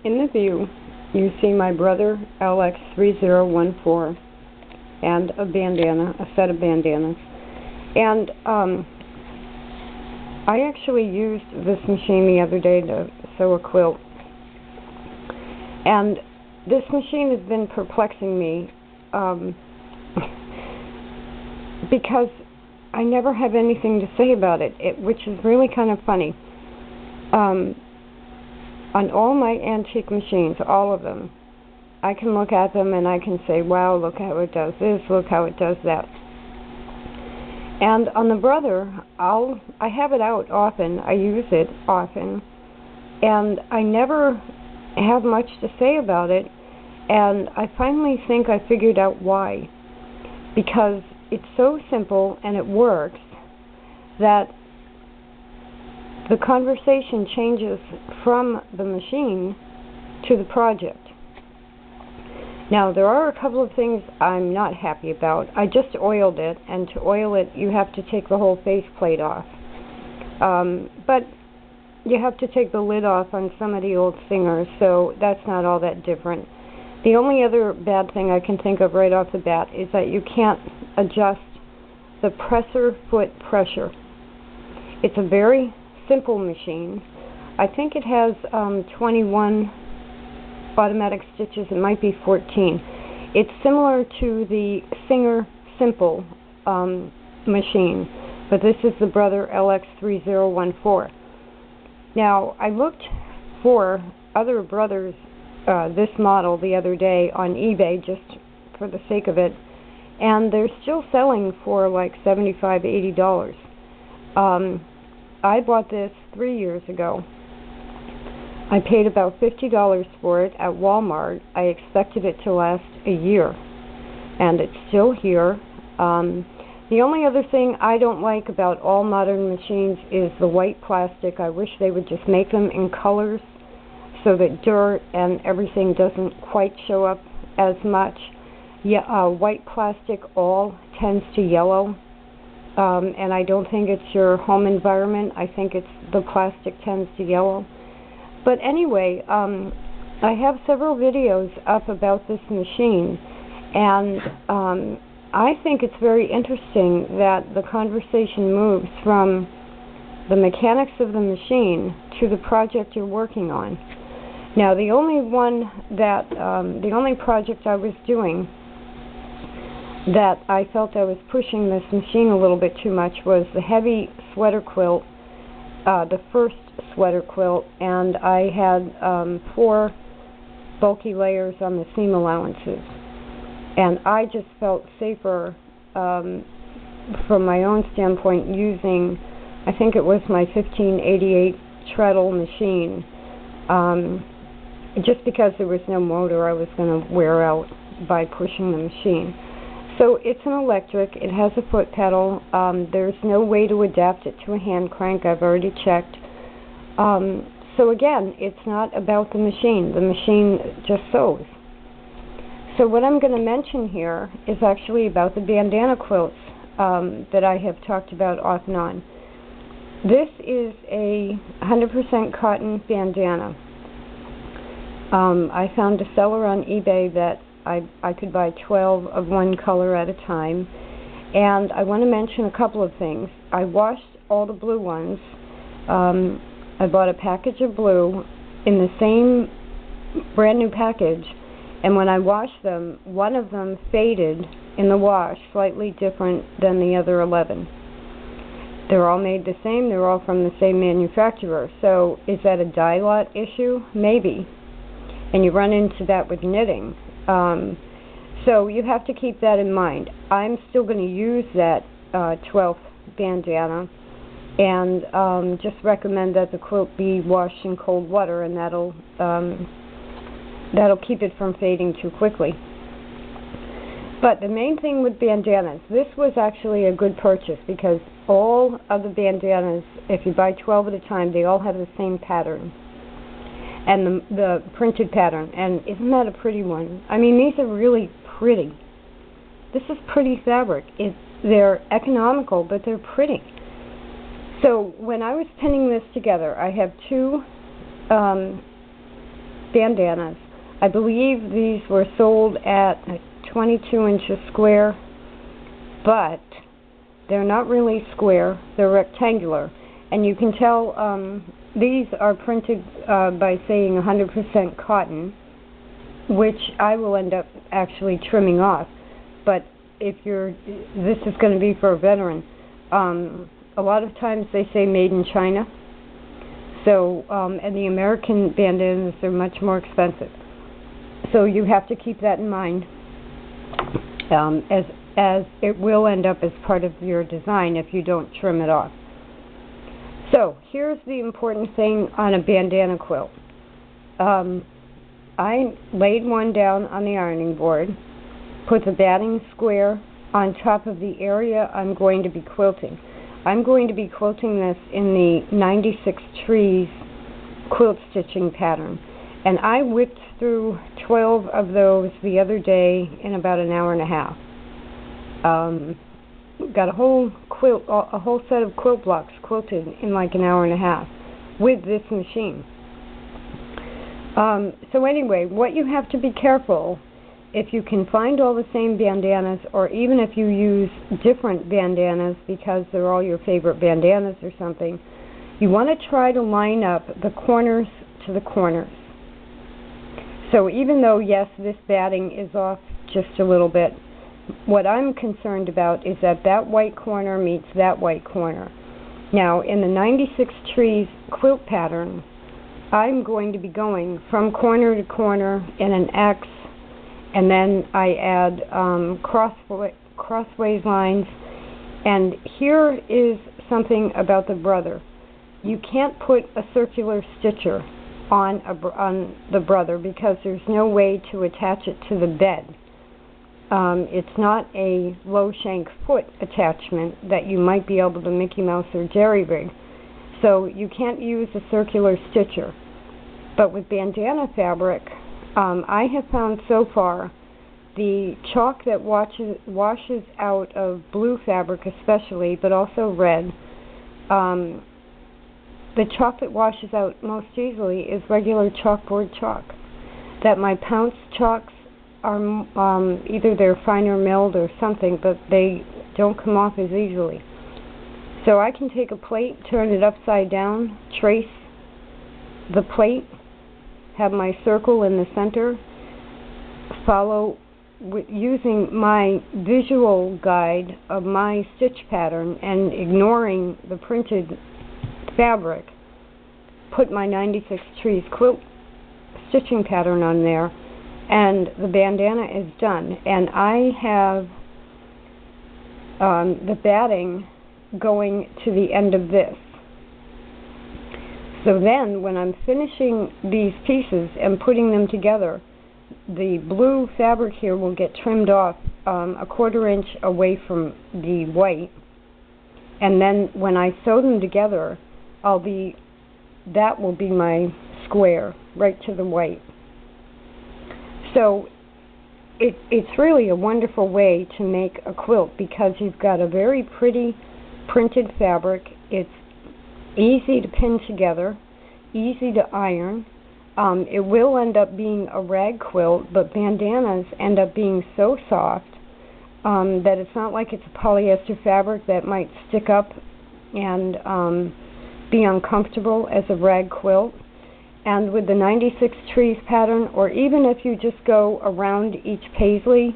In the view, you see my Brother LX3014 and a bandana, a set of bandanas. And I actually used this machine the other day to sew a quilt. And this machine has been perplexing me because I never have anything to say about it, which is really kind of funny. On all my antique machines, all of them, I can look at them and I can say, wow, look how it does this, look how it does that. And on the Brother, I have it out often, I use it often, and I never have much to say about it, and I finally think I figured out why. Because it's so simple and it works that the conversation changes from the machine to the project. Now, there are a couple of things I'm not happy about. I just oiled it, and to oil it, you have to take the whole faceplate off. But you have to take the lid off on some of the old Singers, so that's not all that different. The only other bad thing I can think of right off the bat is that you can't adjust the presser foot pressure. It's a very simple machine. I think it has 21 automatic stitches. It might be 14. It's similar to the Singer Simple machine, but this is the Brother LX3014. Now, I looked for other Brothers this model the other day on eBay just for the sake of it, and they're still selling for like $75, $80. I bought this 3 years ago. I paid about $50 for it at Walmart. I expected it to last a year, and it's still here. The only other thing I don't like about all modern machines is the white plastic. I wish they would just make them in colors so that dirt and everything doesn't quite show up as much. Yeah, white plastic all tends to yellow, and I don't think it's your home environment. I think it's the plastic tends to yellow. But anyway, I have several videos up about this machine, and I think it's very interesting that the conversation moves from the mechanics of the machine to the project you're working on. Now, the only project I was doing that I felt I was pushing this machine a little bit too much was the heavy sweater quilt, the first sweater quilt, and I had 4 bulky layers on the seam allowances. And I just felt safer from my own standpoint using, I think it was my 1588 treadle machine, just because there was no motor I was going to wear out by pushing the machine. So it's an electric, it has a foot pedal, there's no way to adapt it to a hand crank, I've already checked. So again, it's not about the machine just sews. So what I'm going to mention here is actually about the bandana quilts that I have talked about off and on. This is a 100% cotton bandana. I found a seller on eBay that I could buy 12 of one color at a time. And I want to mention a couple of things. I washed all the blue ones. I bought a package of blue in the same brand new package, and when I washed them, one of them faded in the wash, slightly different than the other 11. They're all made the same, they're all from the same manufacturer. So is that a dye lot issue? Maybe. And you run into that with knitting. So you have to keep that in mind. I'm still going to use that 12th bandana, and just recommend that the quilt be washed in cold water, and that'll keep it from fading too quickly. But the main thing with bandanas, this was actually a good purchase because all of the bandanas, if you buy 12 at a time, they all have the same pattern. And the printed pattern. And isn't that a pretty one? I mean, these are really pretty. This is pretty fabric. They're economical, but they're pretty. So when I was pinning this together, I have two bandanas. I believe these were sold at 22 inches square, but they're not really square, they're rectangular. And you can tell these are printed by saying 100% cotton, which I will end up actually trimming off. But if this is going to be for a veteran. A lot of times they say made in China. So, and the American bandanas are much more expensive. So you have to keep that in mind, as it will end up as part of your design if you don't trim it off. So here's the important thing on a bandana quilt. I laid one down on the ironing board, put the batting square on top of the area I'm going to be quilting. I'm going to be quilting this in the 96 Trees quilt stitching pattern. And I whipped through 12 of those the other day in about an hour and a half. Got a whole set of quilt blocks quilted in like an hour and a half with this machine. So anyway, what you have to be careful, if you can find all the same bandanas, or even if you use different bandanas because they're all your favorite bandanas or something, you want to try to line up the corners to the corners. So even though, yes, this batting is off just a little bit, what I'm concerned about is that that white corner meets that white corner. Now, in the 96 Trees quilt pattern, I'm going to be going from corner to corner in an X, and then I add crossways lines. And here is something about the Brother. You can't put a circular stitcher on the Brother because there's no way to attach it to the bed. It's not a low shank foot attachment that you might be able to Mickey Mouse or jerry rig. So you can't use a circular stitcher. But with bandana fabric, I have found so far the chalk that washes out of blue fabric especially, but also red, the chalk that washes out most easily is regular chalkboard chalk. That my Pounce chalks are either they're finer milled or something, but they don't come off as easily. So I can take a plate, turn it upside down, trace the plate, have my circle in the center, follow using my visual guide of my stitch pattern and ignoring the printed fabric, put my 96 Trees quilt stitching pattern on there, and the bandana is done. And I have the batting going to the end of this. So then when I'm finishing these pieces and putting them together, the blue fabric here will get trimmed off a 1/4 inch away from the white, and then when I sew them together, that will be my square right to the white. So it's really a wonderful way to make a quilt because you've got a very pretty printed fabric. It's easy to pin together, easy to iron. It will end up being a rag quilt, but bandanas end up being so soft that it's not like it's a polyester fabric that might stick up and be uncomfortable as a rag quilt. And with the 96 Trees pattern, or even if you just go around each paisley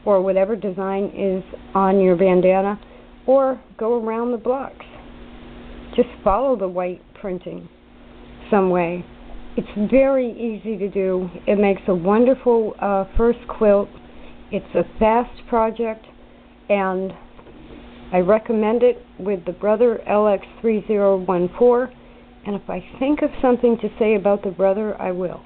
or whatever design is on your bandana, or go around the blocks, just follow the white printing some way. It's very easy to do. It makes a wonderful first quilt. It's a fast project, and I recommend it with the Brother LX3014. And if I think of something to say about the Brother, I will.